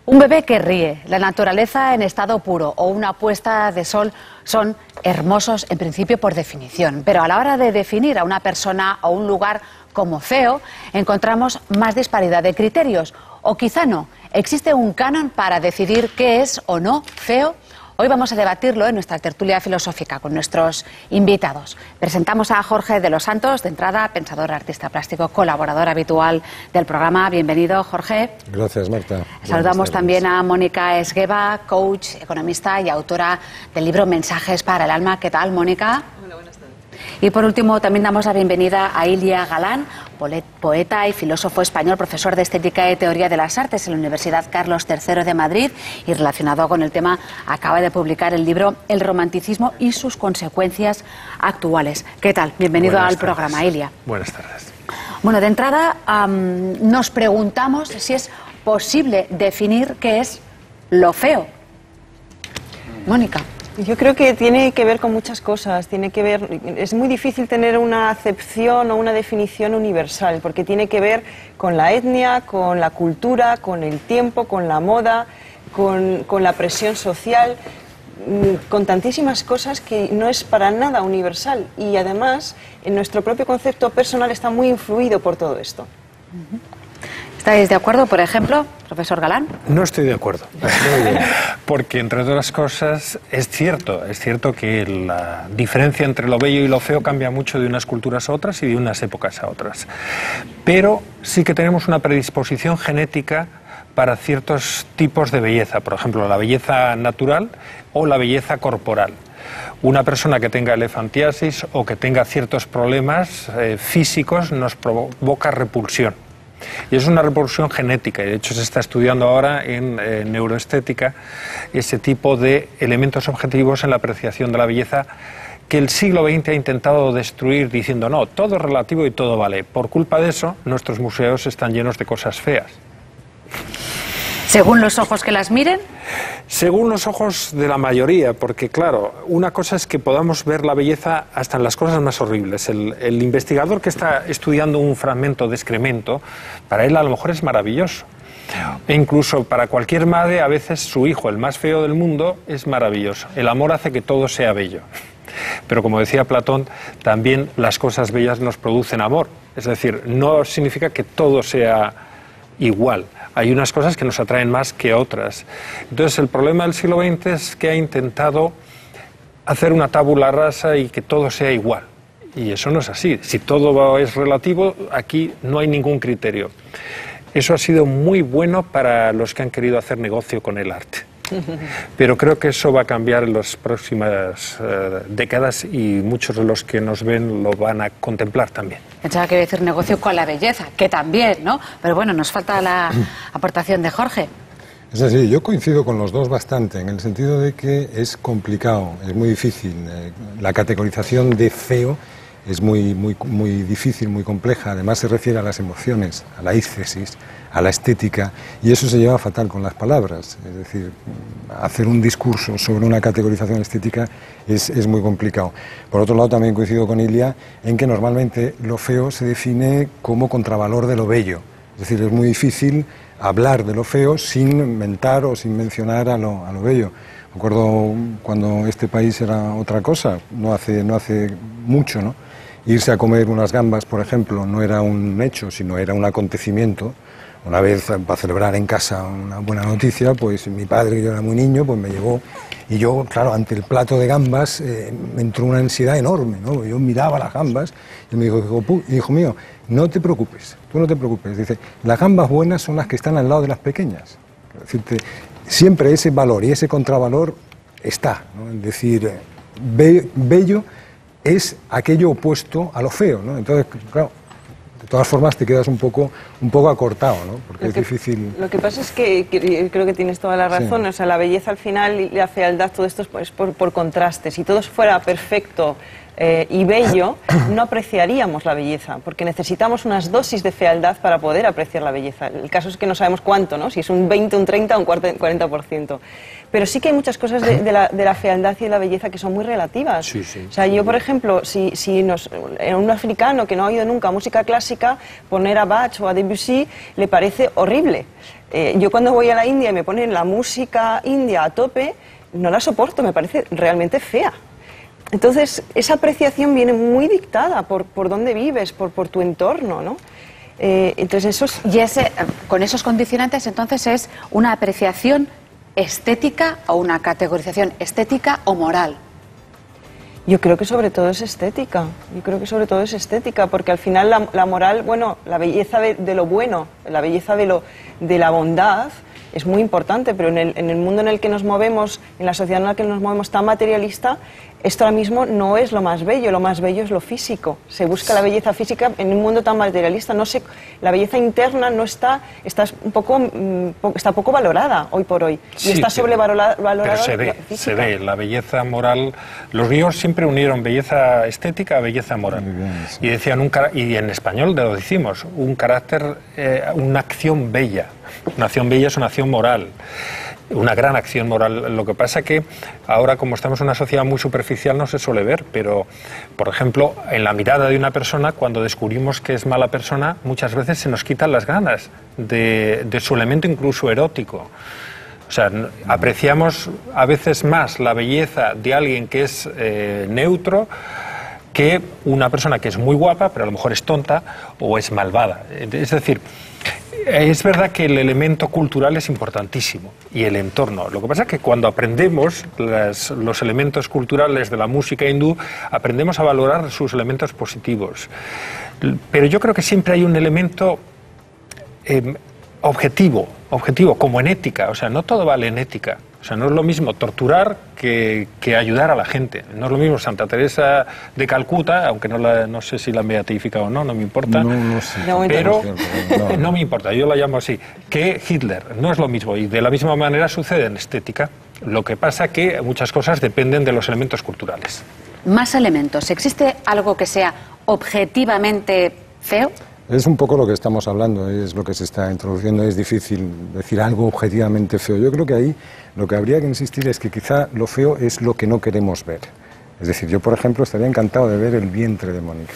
Un bebé que ríe, la naturaleza en estado puro o una puesta de sol son hermosos en principio por definición, pero a la hora de definir a una persona o un lugar como feo, encontramos más disparidad de criterios, o quizá no. ¿Existe un canon para decidir qué es o no feo? Hoy vamos a debatirlo en nuestra tertulia filosófica con nuestros invitados. Presentamos a Jorge de los Santos, de entrada, pensador, artista plástico, colaborador habitual del programa. Bienvenido, Jorge. Gracias, Marta. Saludamos también a Mónica Esgueva, coach, economista y autora del libro Mensajes para el alma. ¿Qué tal, Mónica? Hola, buenas tardes. Y por último, también damos la bienvenida a Ilia Galán, poeta y filósofo español, profesor de Estética y Teoría de las Artes en la Universidad Carlos III de Madrid, y relacionado con el tema acaba de publicar el libro El romanticismo y sus consecuencias actuales. ¿Qué tal? Bienvenido al programa, Ilia. Buenas tardes. Bueno, de entrada nos preguntamos si es posible definir qué es lo feo. Mónica. Yo creo que tiene que ver con muchas cosas, es muy difícil tener una acepción o una definición universal, porque tiene que ver con la etnia, con la cultura, con el tiempo, con la moda, con la presión social, con tantísimas cosas que no es para nada universal, y además en nuestro propio concepto personal está muy influido por todo esto. ¿Estáis de acuerdo, por ejemplo, profesor Galán? No estoy de acuerdo, porque entre otras cosas es cierto que la diferencia entre lo bello y lo feo cambia mucho de unas culturas a otras y de unas épocas a otras, pero sí que tenemos una predisposición genética para ciertos tipos de belleza, por ejemplo la belleza natural o la belleza corporal. Una persona que tenga elefantiasis o que tenga ciertos problemas físicos nos provoca repulsión. Y es una repulsión genética, y de hecho se está estudiando ahora en neuroestética ese tipo de elementos objetivos en la apreciación de la belleza que el siglo XX ha intentado destruir diciendo no, todo es relativo y todo vale. Por culpa de eso, nuestros museos están llenos de cosas feas. ¿Según los ojos que las miren? Según los ojos de la mayoría, porque claro, una cosa es que podamos ver la belleza hasta en las cosas más horribles. El investigador que está estudiando un fragmento de excremento, para él a lo mejor es maravilloso. E incluso para cualquier madre, a veces su hijo, el más feo del mundo, es maravilloso. El amor hace que todo sea bello. Pero como decía Platón, también las cosas bellas nos producen amor. Es decir, no significa que todo sea igual. Hay unas cosas que nos atraen más que otras. Entonces el problema del siglo XX es que ha intentado hacer una tabula rasa y que todo sea igual. Y eso no es así. Si todo es relativo, aquí no hay ningún criterio. Eso ha sido muy bueno para los que han querido hacer negocio con el arte. Pero creo que eso va a cambiar en las próximas décadas y muchos de los que nos ven lo van a contemplar también. Pensaba que iba a decir negocio con la belleza, que también, ¿no? Pero bueno, nos falta la aportación de Jorge. Es así, yo coincido con los dos bastante, en el sentido de que es complicado, es muy difícil. La categorización de feo es muy difícil, muy compleja. Además se refiere a las emociones, a la ísthesis, a la estética, y eso se lleva fatal con las palabras. Es decir, hacer un discurso sobre una categorización estética es muy complicado. Por otro lado, también coincido con Ilia en que normalmente lo feo se define como contravalor de lo bello. Es decir, es muy difícil hablar de lo feo sin mentar o sin mencionar a lo bello. Me acuerdo cuando este país era otra cosa, no hace mucho, ¿no? Irse a comer unas gambas, por ejemplo, no era un hecho, sino era un acontecimiento. Una vez, para celebrar en casa una buena noticia, pues mi padre, que yo era muy niño, pues me llevó, y yo, claro, ante el plato de gambas me entró una ansiedad enorme, ¿no? Yo miraba las gambas y me dijo, hijo mío, no te preocupes, tú no te preocupes. Dice, las gambas buenas son las que están al lado de las pequeñas. Es decir, siempre ese valor y ese contravalor está, ¿no? Es decir, bello es aquello opuesto a lo feo, ¿no? Entonces, claro, de todas formas te quedas un poco acortado, ¿no? Porque es difícil. Lo que pasa es que creo que tienes toda la razón, sí. O sea, la belleza al final y la fealdad, todo esto es por contraste. Si todo fuera perfecto y bello, no apreciaríamos la belleza, porque necesitamos unas dosis de fealdad para poder apreciar la belleza. El caso es que no sabemos cuánto, ¿no? Si es un 20, un 30 o un 40%. Pero sí que hay muchas cosas de la fealdad y de la belleza que son muy relativas. Sí, sí. O sea, yo, por ejemplo, si a un africano que no ha oído nunca música clásica, poner a Bach o a Debussy le parece horrible. Yo cuando voy a la India y me ponen la música india a tope, no la soporto, me parece realmente fea. Entonces, esa apreciación viene muy dictada por dónde vives, por tu entorno, ¿no? Entonces con esos condicionantes, entonces, es una apreciación estética o una categorización estética o moral. Yo creo que sobre todo es estética. Yo creo que sobre todo es estética, porque al final la moral, bueno, la belleza de lo bueno, la belleza de la bondad es muy importante, pero en el mundo en el que nos movemos, en la sociedad en la que nos movemos tan materialista, esto ahora mismo no es lo más bello es lo físico. Se busca la belleza física en un mundo tan materialista. No sé, la belleza interna no está poco valorada hoy por hoy. Sí, y está sobrevalorada. Pero se ve, la belleza moral. Los griegos siempre unieron belleza estética a belleza moral. Bien, sí. Y decían, y en español lo decimos, un carácter, una acción bella. Una acción bella es una acción moral. Una gran acción moral. Lo que pasa que ahora, como estamos en una sociedad muy superficial, no se suele ver, pero, por ejemplo, en la mirada de una persona, cuando descubrimos que es mala persona, muchas veces se nos quitan las ganas de su elemento incluso erótico. O sea, apreciamos a veces más la belleza de alguien que es neutro que una persona que es muy guapa, pero a lo mejor es tonta o es malvada. Es decir, es verdad que el elemento cultural es importantísimo y el entorno. Lo que pasa es que cuando aprendemos los elementos culturales de la música hindú, aprendemos a valorar sus elementos positivos. Pero yo creo que siempre hay un elemento objetivo, como en ética. O sea, no todo vale en ética. O sea, no es lo mismo torturar que ayudar a la gente. No es lo mismo Santa Teresa de Calcuta, aunque no sé si la han beatificado o no me importa. No sé. Pero no me importa, yo la llamo así. Que Hitler, no es lo mismo. Y de la misma manera sucede en estética. Lo que pasa que muchas cosas dependen de los elementos culturales. Más elementos. ¿Existe algo que sea objetivamente feo? Es un poco lo que estamos hablando, es lo que se está introduciendo, es difícil decir algo objetivamente feo. Yo creo que ahí lo que habría que insistir es que quizá lo feo es lo que no queremos ver. Es decir, yo por ejemplo estaría encantado de ver el vientre de Mónica.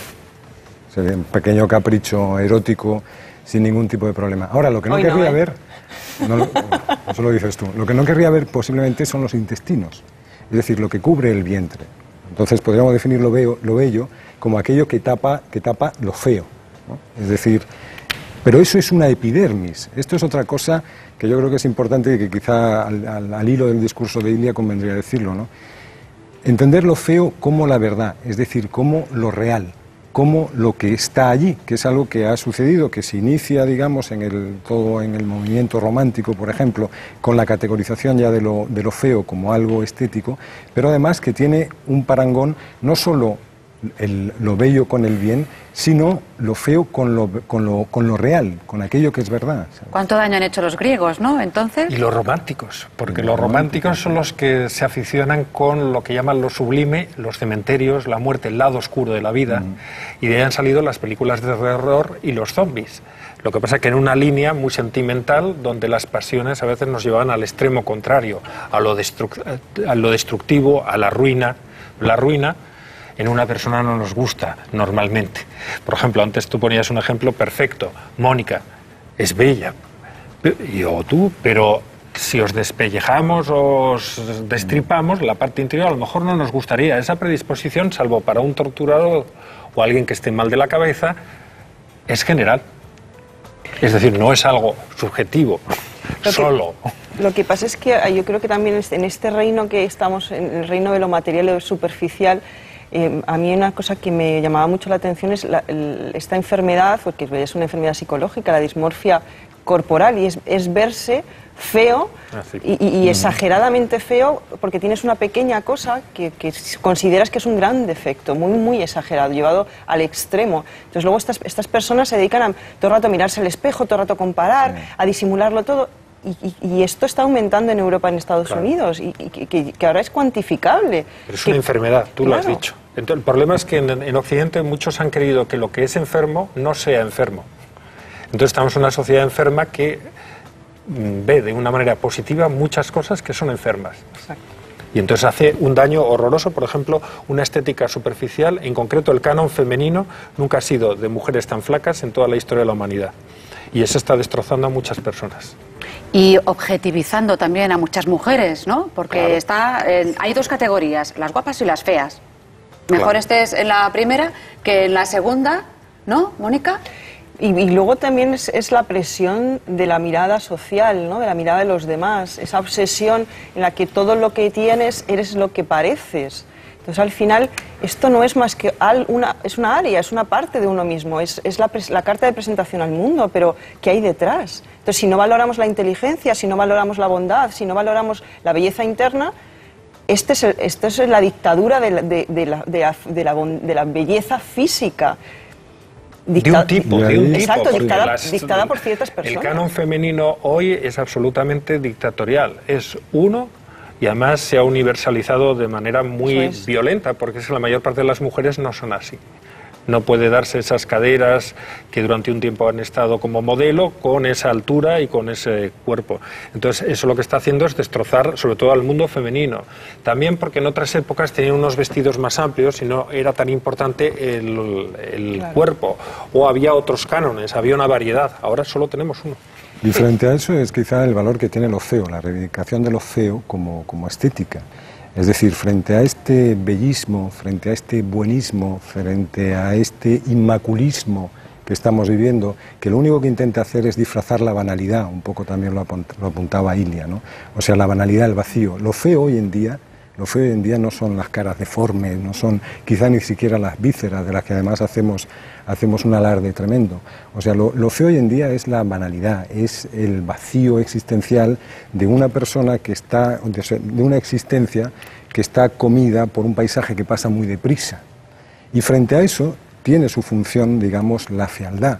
Sería un pequeño capricho erótico sin ningún tipo de problema. Ahora, lo que no querría ver, eso lo dices tú, lo que no querría ver posiblemente son los intestinos, es decir, lo que cubre el vientre. Entonces podríamos definir lo bello como aquello que tapa lo feo. ¿no? Es decir, pero eso es una epidermis. Esto es otra cosa que yo creo que es importante y que quizá al hilo del discurso de Ilia convendría decirlo, ¿no? Entender lo feo como la verdad, es decir, como lo real, como lo que está allí, que es algo que ha sucedido, que se inicia, digamos, todo en el movimiento romántico, por ejemplo, con la categorización ya de lo feo como algo estético, pero además que tiene un parangón no solo lo bello con el bien, sino lo feo con lo real, con aquello que es verdad. ¿Sabes? ¿Cuánto daño han hecho los griegos, no? Entonces... Y los románticos, porque los románticos son los que se aficionan con lo que llaman lo sublime, los cementerios, la muerte, el lado oscuro de la vida, y de ahí han salido las películas de terror y los zombies. Lo que pasa es que en una línea muy sentimental, donde las pasiones a veces nos llevaban al extremo contrario, a lo destructivo, a la ruina. La ruina en una persona no nos gusta normalmente. Por ejemplo, antes tú ponías un ejemplo perfecto. Mónica es bella, o tú, pero si os despellejamos o os destripamos, la parte interior a lo mejor no nos gustaría. Esa predisposición, salvo para un torturador o alguien que esté mal de la cabeza, es general. Es decir, no es algo subjetivo, solo. Lo que pasa es que yo creo que también en este reino que estamos, en el reino de lo material y lo superficial, a mí una cosa que me llamaba mucho la atención es esta enfermedad, porque es una enfermedad psicológica, la dismorfia corporal, y es verse feo y exageradamente feo porque tienes una pequeña cosa que consideras que es un gran defecto, muy, muy exagerado, llevado al extremo. Entonces luego estas personas se dedican a todo el rato a mirarse al espejo, todo el rato a comparar, a disimularlo todo. Y esto está aumentando en Europa, en Estados Unidos, y que ahora es cuantificable. Pero es una enfermedad, tú lo has dicho. Entonces, el problema es que en Occidente muchos han creído que lo que es enfermo no sea enfermo. Entonces estamos en una sociedad enferma que ve de una manera positiva muchas cosas que son enfermas. Exacto. Y entonces hace un daño horroroso, por ejemplo, una estética superficial, en concreto el canon femenino nunca ha sido de mujeres tan flacas en toda la historia de la humanidad. Y eso está destrozando a muchas personas. Y objetivizando también a muchas mujeres, ¿no? Porque hay dos categorías, las guapas y las feas. Mejor estés en la primera que en la segunda, ¿no, Mónica? Y luego también es la presión de la mirada social, ¿no? De la mirada de los demás, esa obsesión en la que todo lo que tienes eres lo que pareces. Entonces, al final, esto no es más que es una área, es una parte de uno mismo, es la carta de presentación al mundo, pero ¿qué hay detrás? Entonces, si no valoramos la inteligencia, si no valoramos la bondad, si no valoramos la belleza interna, esta es la dictadura de la belleza física. De un tipo. Exacto, porque dictada por ciertas personas. El canon femenino hoy es absolutamente dictatorial. Es uno y además se ha universalizado de manera muy violenta, porque es que la mayor parte de las mujeres no son así. No puede darse esas caderas que durante un tiempo han estado como modelo, con esa altura y con ese cuerpo. Entonces, eso lo que está haciendo es destrozar sobre todo al mundo femenino. También porque en otras épocas tenían unos vestidos más amplios y no era tan importante el cuerpo. O había otros cánones, había una variedad. Ahora solo tenemos uno. Y frente a eso es quizá el valor que tiene lo feo, la reivindicación de lo feo como estética. Es decir, frente a este bellismo, frente a este buenismo, frente a este inmaculismo que estamos viviendo, que lo único que intenta hacer es disfrazar la banalidad, un poco también lo apuntaba Ilia, ¿no? O sea, la banalidad, el vacío. Lo feo hoy en día no son las caras deformes, no son quizá ni siquiera las vísceras, de las que además hacemos un alarde tremendo. O sea, lo feo hoy en día es la banalidad, es el vacío existencial de una persona de una existencia que está comida por un paisaje que pasa muy deprisa. Y frente a eso tiene su función, digamos, la fealdad.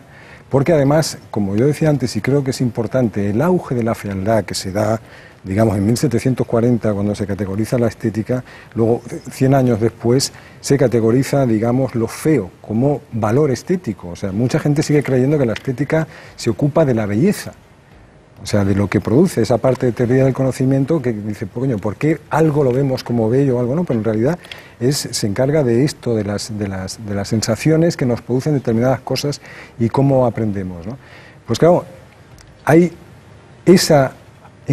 Porque además, como yo decía antes, y creo que es importante, el auge de la fealdad que se da, digamos, en 1740, cuando se categoriza la estética, luego 100 años después se categoriza, digamos, lo feo como valor estético. O sea, mucha gente sigue creyendo que la estética se ocupa de la belleza, o sea, de lo que produce esa parte de teoría del conocimiento que dice, coño, ¿por qué algo lo vemos como bello o algo no? Pero en realidad se encarga de esto, de las sensaciones que nos producen determinadas cosas y cómo aprendemos, ¿no? Pues claro, en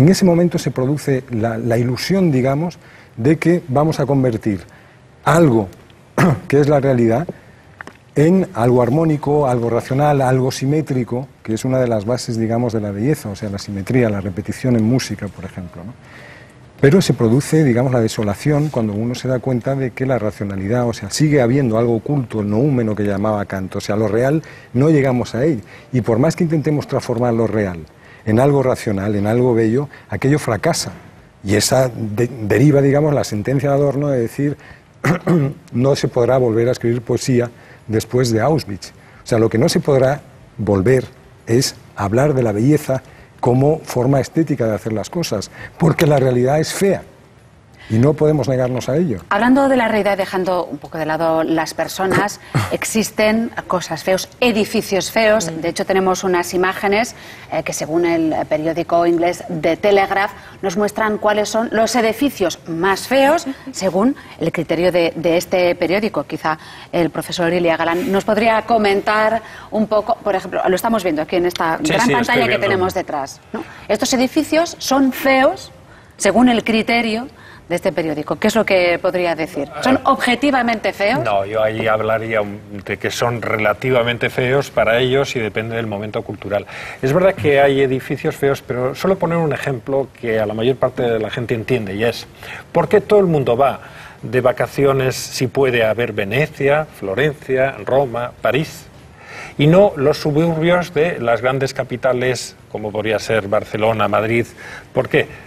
ese momento se produce la ilusión, digamos, de que vamos a convertir algo que es la realidad en algo armónico, algo racional, algo simétrico, que es una de las bases, digamos, de la belleza, o sea, la simetría, la repetición en música, por ejemplo, ¿no? Pero se produce, digamos, la desolación cuando uno se da cuenta de que la racionalidad, o sea, sigue habiendo algo oculto, el noúmeno que llamaba Kant, o sea, lo real no llegamos a él, y por más que intentemos transformar lo real en algo racional, en algo bello, aquello fracasa. Y esa deriva, digamos, la sentencia de Adorno de decir no se podrá volver a escribir poesía después de Auschwitz. O sea, lo que no se podrá volver es hablar de la belleza como forma estética de hacer las cosas, porque la realidad es fea. Y no podemos negarnos a ello. Hablando de la realidad, dejando un poco de lado las personas, existen cosas feas, edificios feos. De hecho, tenemos unas imágenes que, según el periódico inglés The Telegraph, nos muestran cuáles son los edificios más feos, según el criterio de este periódico. Quizá el profesor Ilia Galán nos podría comentar un poco, por ejemplo, lo estamos viendo aquí en esta gran pantalla que tenemos detrás, ¿no? Estos edificios son feos, según el criterio de este periódico. ¿Qué es lo que podría decir? ¿Son objetivamente feos? No, yo ahí hablaría de que son relativamente feos para ellos y depende del momento cultural. Es verdad que hay edificios feos, pero solo poner un ejemplo que a la mayor parte de la gente entiende, y es ¿por qué todo el mundo va de vacaciones, si puede, a ver Venecia, Florencia, Roma, París? Y no los suburbios de las grandes capitales, como podría ser Barcelona, Madrid. ¿Por qué?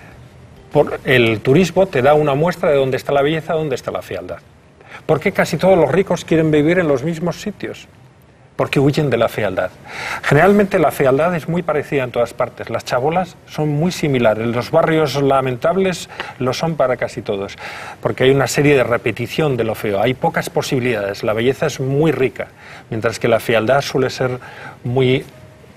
El turismo te da una muestra de dónde está la belleza, dónde está la fealdad. ¿Por qué casi todos los ricos quieren vivir en los mismos sitios? Porque huyen de la fealdad. Generalmente la fealdad es muy parecida en todas partes. Las chabolas son muy similares. Los barrios lamentables lo son para casi todos. Porque hay una serie de repetición de lo feo. Hay pocas posibilidades. La belleza es muy rica. Mientras que la fealdad suele ser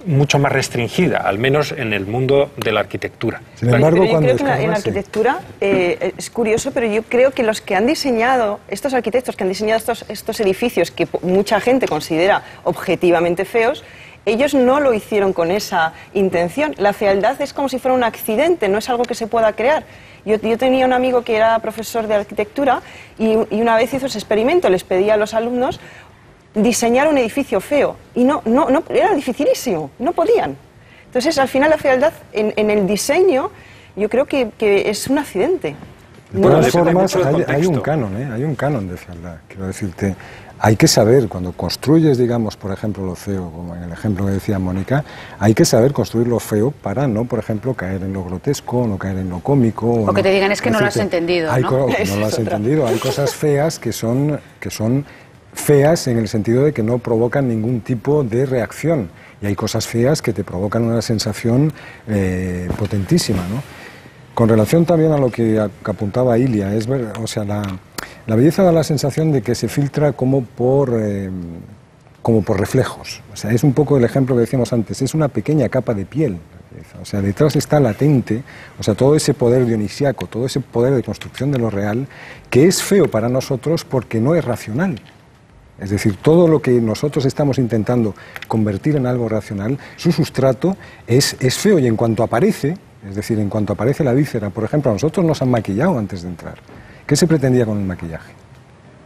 mucho más restringida, al menos en el mundo de la arquitectura. Sin embargo, yo creo que en la arquitectura es curioso, pero yo creo que los que han diseñado, estos arquitectos que han diseñado estos edificios que mucha gente considera objetivamente feos, Ellos no lo hicieron con esa intención. La fealdad es como si fuera un accidente, no es algo que se pueda crear. Yo tenía un amigo que era profesor de arquitectura y una vez hizo ese experimento, les pedía a los alumnos diseñar un edificio feo y no era dificilísimo, no podían. Entonces, al final la fealdad en el diseño yo creo que es un accidente. De todas formas, hay un canon, hay un canon de fealdad. Quiero decirte, hay que saber, cuando construyes, digamos, por ejemplo, lo feo, como en el ejemplo que decía Mónica, hay que saber construir lo feo para no, por ejemplo, caer en lo grotesco, no caer en lo cómico. O que te digan es que no lo has entendido, ¿no? No lo has entendido. Hay cosas feas que son feas en el sentido de que no provocan ningún tipo de reacción. Y hay cosas feas que te provocan una sensación potentísima, ¿no? Con relación también a lo que apuntaba Ilia, o sea, la belleza da la sensación de que se filtra como por reflejos. O sea, es un poco el ejemplo que decíamos antes, es una pequeña capa de piel. O sea, detrás está latente, o sea, todo ese poder dionisiaco, todo ese poder de construcción de lo real, que es feo para nosotros porque no es racional. Es decir, todo lo que nosotros estamos intentando convertir en algo racional, su sustrato es feo y en cuanto aparece, es decir, en cuanto aparece la víscera, por ejemplo, a nosotros nos han maquillado antes de entrar. ¿Qué se pretendía con el maquillaje?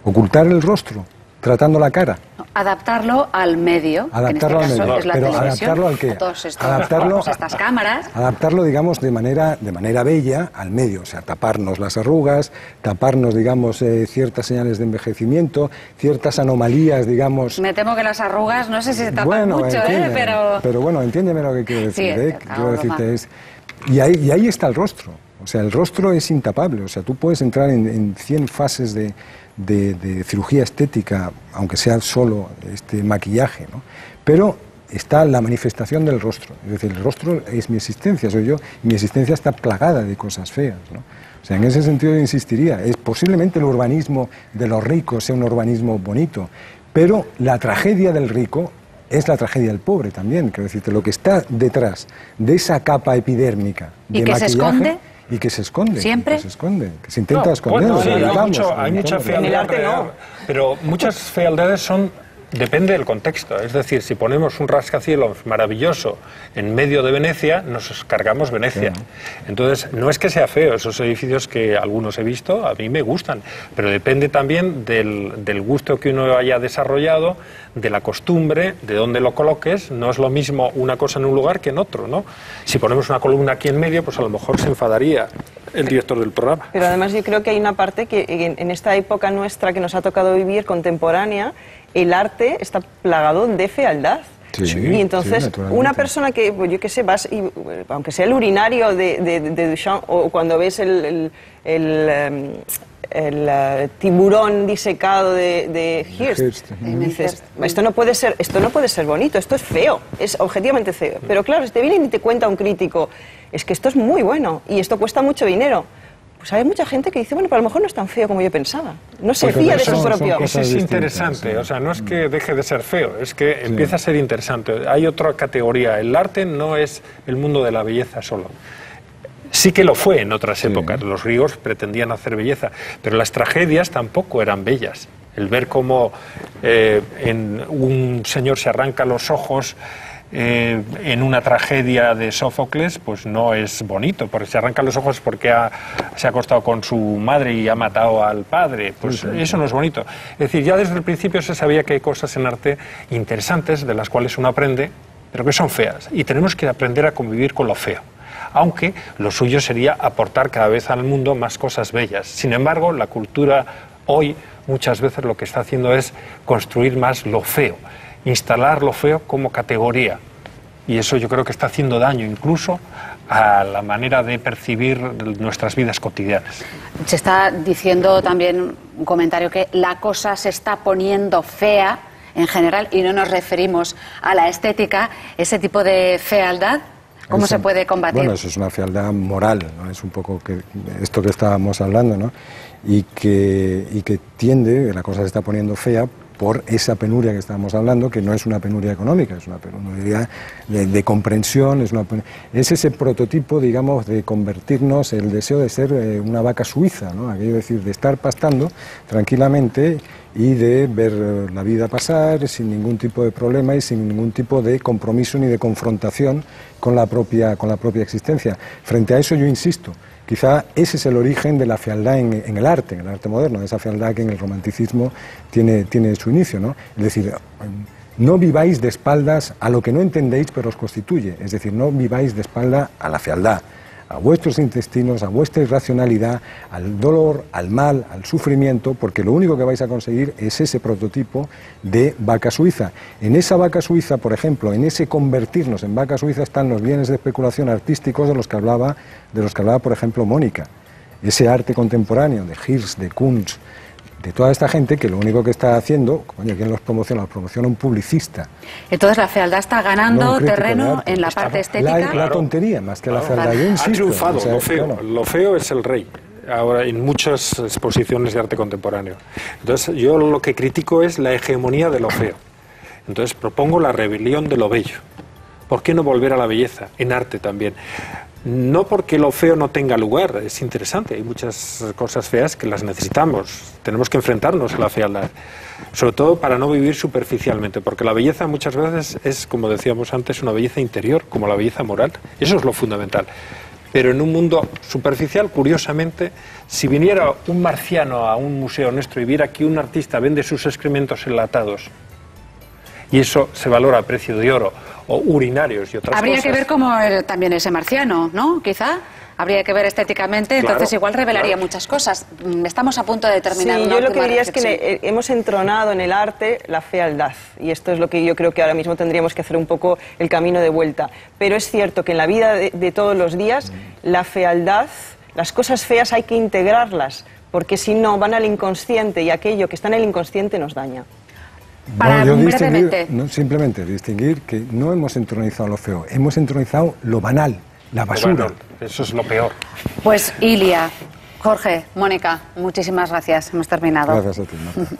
Ocultar el rostro, tratando la cara. Adaptarlo al medio, adaptarlo que en este caso es la televisión, ¿adaptarlo al qué? a todos estas cámaras. Adaptarlo, digamos, de manera bella al medio, o sea, taparnos las arrugas, taparnos, digamos, ciertas señales de envejecimiento, ciertas anomalías, digamos... Me temo que las arrugas, no sé si se tapan mucho, pero bueno, entiéndeme lo que quiero decir, sí, quiero decirte y ahí está el rostro, o sea, el rostro es intapable, o sea, tú puedes entrar en 100 fases de cirugía estética, aunque sea solo maquillaje, ¿no? Pero está la manifestación del rostro, es decir, el rostro es mi existencia, soy yo, y mi existencia está plagada de cosas feas, ¿no? O sea, en ese sentido yo insistiría, posiblemente el urbanismo de los ricos sea un urbanismo bonito, pero la tragedia del rico es la tragedia del pobre también, quiero decirte, lo que está detrás de esa capa epidérmica de maquillaje... ¿Se esconde? Y que se esconde. ¿Siempre? Que se esconde, que se intenta esconder. Bueno, hay mucha fealdad, pero muchas fealdades depende del contexto. Es decir, si ponemos un rascacielos maravilloso en medio de Venecia, nos cargamos Venecia. Sí. Entonces, no es que sea feo, esos edificios que algunos he visto, a mí me gustan, pero depende también del gusto que uno haya desarrollado, de la costumbre, de dónde lo coloques. No es lo mismo una cosa en un lugar que en otro, ¿no? Si ponemos una columna aquí en medio, pues a lo mejor se enfadaría el director del programa. Pero además yo creo que hay una parte que en esta época nuestra que nos ha tocado vivir, contemporánea, el arte está plagado de fealdad. Sí, y entonces una persona que, pues yo qué sé, vas y, aunque sea el urinario de Duchamp, o cuando ves el tiburón disecado de Hirst, dices, esto no puede ser bonito, esto es feo, es objetivamente feo. Pero claro, si te viene y te cuenta un crítico, es que esto es muy bueno y esto cuesta mucho dinero, pues hay mucha gente que dice, bueno, pero a lo mejor no es tan feo como yo pensaba. No se fía de su propio... Eso es interesante, o sea, no es que deje de ser feo, es que empieza a ser interesante. Hay otra categoría, el arte no es el mundo de la belleza solo. Sí que lo fue en otras épocas, los griegos pretendían hacer belleza, pero las tragedias tampoco eran bellas. El ver cómo un señor se arranca los ojos en una tragedia de Sófocles, pues no es bonito, porque se arrancan los ojos porque se ha acostado con su madre y ha matado al padre, pues eso no es bonito. Es decir, ya desde el principio se sabía que hay cosas en arte interesantes de las cuales uno aprende, pero que son feas, y tenemos que aprender a convivir con lo feo. Aunque lo suyo sería aportar cada vez al mundo más cosas bellas. Sin embargo, la cultura hoy muchas veces lo que está haciendo es construir más lo feo, instalar lo feo como categoría. Y eso yo creo que está haciendo daño incluso a la manera de percibir nuestras vidas cotidianas. Se está diciendo también un comentario que la cosa se está poniendo fea en general y no nos referimos a la estética, ese tipo de fealdad. ¿Cómo se puede combatir? Bueno, eso es una fealdad moral, ¿no? Es un poco esto que estábamos hablando, ¿no? Y que tiende, la cosa se está poniendo fea por esa penuria que estábamos hablando, que no es una penuria económica, es una penuria de comprensión, es ese prototipo, digamos, de convertirnos, el deseo de ser una vaca suiza, ¿no? Aquello, decir, de estar pastando tranquilamente y de ver la vida pasar sin ningún tipo de problema y sin ningún tipo de compromiso ni de confrontación con la propia existencia. Frente a eso yo insisto, quizá ese es el origen de la fealdad en el arte moderno, de esa fealdad que en el romanticismo tiene su inicio, ¿no? Es decir, no viváis de espaldas a lo que no entendéis pero os constituye, es decir, no viváis de espalda a la fealdad, a vuestros intestinos, a vuestra irracionalidad, al dolor, al mal, al sufrimiento, porque lo único que vais a conseguir es ese prototipo de vaca suiza. En esa vaca suiza, por ejemplo, en ese convertirnos en vaca suiza están los bienes de especulación artísticos de los que hablaba, por ejemplo, Mónica. Ese arte contemporáneo de Hirst, de Kunz, de toda esta gente que lo único que está haciendo, coño, ¿quién los promociona? Los promociona un publicista. Entonces la fealdad está ganando terreno en la parte estética. La tontería, más que la fealdad. Yo insisto, ha triunfado, o sea, lo feo. Claro. Lo feo es el rey, ahora en muchas exposiciones de arte contemporáneo. Entonces yo lo que critico es la hegemonía de lo feo. Entonces propongo la rebelión de lo bello. ¿Por qué no volver a la belleza? En arte también. No porque lo feo no tenga lugar, es interesante, hay muchas cosas feas que las necesitamos, tenemos que enfrentarnos a la fealdad, sobre todo para no vivir superficialmente, porque la belleza muchas veces es, como decíamos antes, una belleza interior, como la belleza moral, eso es lo fundamental. Pero en un mundo superficial, curiosamente, si viniera un marciano a un museo nuestro y viera que un artista vende sus excrementos enlatados, y eso se valora a precio de oro, o urinarios y otras cosas. Habría que ver cómo también ese marciano, ¿no? Quizá habría que ver estéticamente, entonces igual revelaría muchas cosas. Estamos a punto de terminar. Sí, yo lo que diría es que hemos entronado en el arte la fealdad, y esto es lo que yo creo que ahora mismo tendríamos que hacer un poco el camino de vuelta. Pero es cierto que en la vida de todos los días, la fealdad, las cosas feas hay que integrarlas, porque si no van al inconsciente y aquello que está en el inconsciente nos daña. Para simplemente distinguir que no hemos entronizado lo feo, hemos entronizado lo banal, la basura. Bueno, eso es lo peor. Pues Ilia, Jorge, Mónica, muchísimas gracias. Hemos terminado. Gracias a ti, Marta.